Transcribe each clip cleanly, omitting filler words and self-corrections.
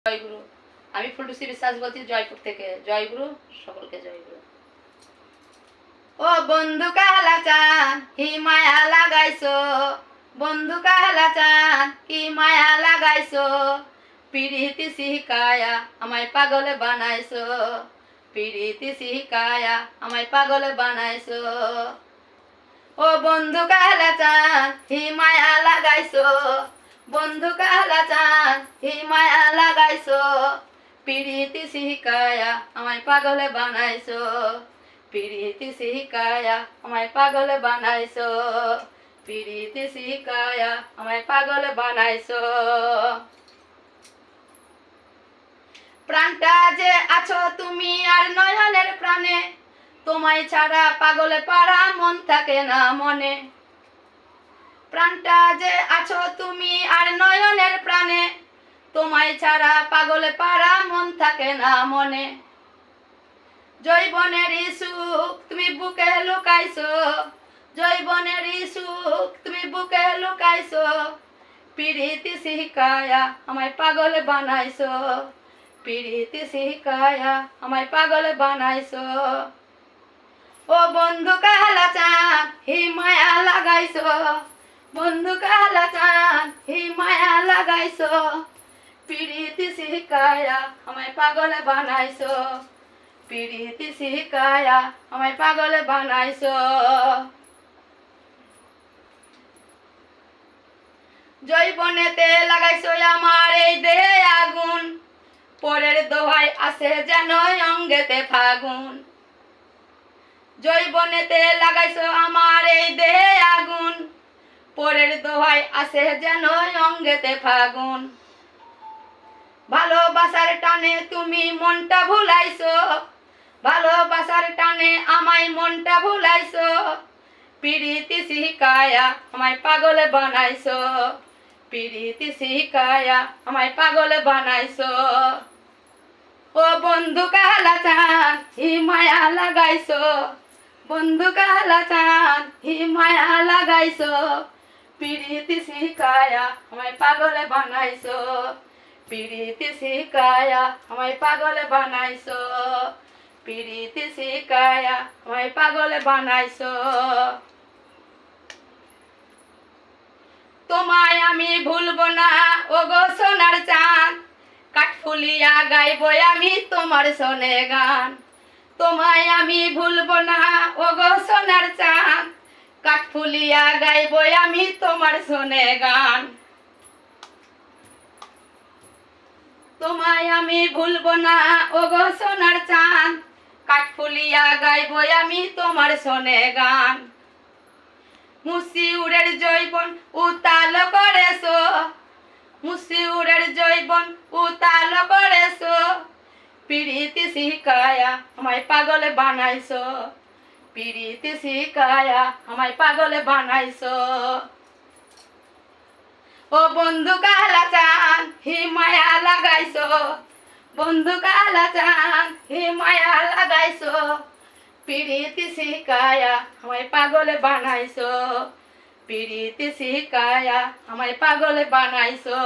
জয়গুরু। আমি ফুলটুসি বিশ্বাস বলছি জয়পুর থেকে। জয়গুরু, সকলকে জয়গুরু। ও বন্ধু কালা চান হি মায়া লাগাইছো, বন্ধু কালা চান হি মায়া লাগাইছো, পিরিতি শিকায়া আমায় পাগল বানাইছো, পিরিতি শিকায়া আমায় পাগল বানাইছো। ও বন্ধু কালা চান হি মায়া লাগাইছো, বন্ধু কালা চান হি মায়া লাগাইছো, পিরিতি শিকায়া আমায় পাগল বানাইছো, পিরিতি শিকায়া আমায় পাগল বানাইছো, পিরিতি শিকায়া আমায় পাগল বানাইছো। প্রাণটা যে আছো তুমি আর নয়নের প্রাণে, তোমায় ছাড়া পাগলে পারা মন থাকে না মনে। প্রাণটা যে আছো তুমি আর নয়নের প্রাণে, তোমায় ছাড়া পাগলে পারা মন থাকে না মনে। জৈবনেরই সুখ তুমি বুকে লুকাইছো, জৈবনেরই সুখ তুমি বুকে লুকাইছো, পিরিতি শিকায়া আমায় পাগল বানাইছো, পিরিতি শিকায়া আমায় পাগল বানাইছো। ও বন্ধু কালা চান হি মায়া লাগাইছো, বন্ধু কালা চান হি মায়া লাগাইছো, পিরিতি শিকায়া আমায় পাগল বানাইছো, পিরিতি শিকায়া আমায় পাগল বানাইছো। জৈবনেতে লাগাইছো আমার এই দেহে আগুন, পরের দোহাই আসে যেন অঙ্গেতে ফাগুন। জৈবনেতে লাগাইছো আমার এই দেহে আগুন, পরের দোহাই আসে যেন অঙ্গেতে ফাগুন। ভালোবাসার টানে তুমি মনটা ভুলাইছো, ভালোবাসার টানে আমায় মনটা ভুলাইছো, পিরিতি শিকায়া আমায় পাগল বানাইছো, পিরিতি শিকায়া আমায় পাগল বানাইছো। ও বন্ধু কালা চান হি মায়া লাগাইছো, বন্ধু কালা চান হি মায়া লাগাইছো, পিরিতি শিকায়া আমায় পাগল বানাইছো, পিরিতি শিকায়া আমায় পাগল বানাইছো, পিরিতি শিকায়া আমায় পাগল বানাইছো। তোমায় আমি ভুলবো না ও গো সোনার চাঁদ, কাঠফুলিয়া গাইবো আমি তোমার শোনে গান। তোমায় আমি ভুলবো না ও গো সোনার চাঁদ, কাঠফুলিয়া গাইবো আমি তোমার শোনে গান। তোমায় আমি ভুলবো না ও গো সোনার চাঁদ, কাঠফুলিয়া গাইবো আমি তোমার শোনে গান। মুসিউরের জৈবন উতাল করেছো, মুসিউরের জৈবন উতাল করেছো, পিরিতি শিকায়া আমায় পাগল বানাইছো, পিরিতি শিকায়া আমায় পাগল বানাইছো। ও বন্ধু কালা চান হি মায়া লাগাইছো, বন্ধু কালা চান হি মায়া লাগাইছো, পিরিতি শিকায়া আমায় পাগল বানাইছো, পিরিতি শিকায়া আমায় পাগল বানাইছো,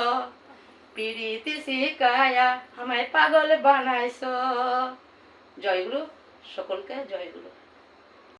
পিরিতি শিকায়া আমায় পাগল বানাইছো। জয়গুরু, সকলকে জয়গুরু।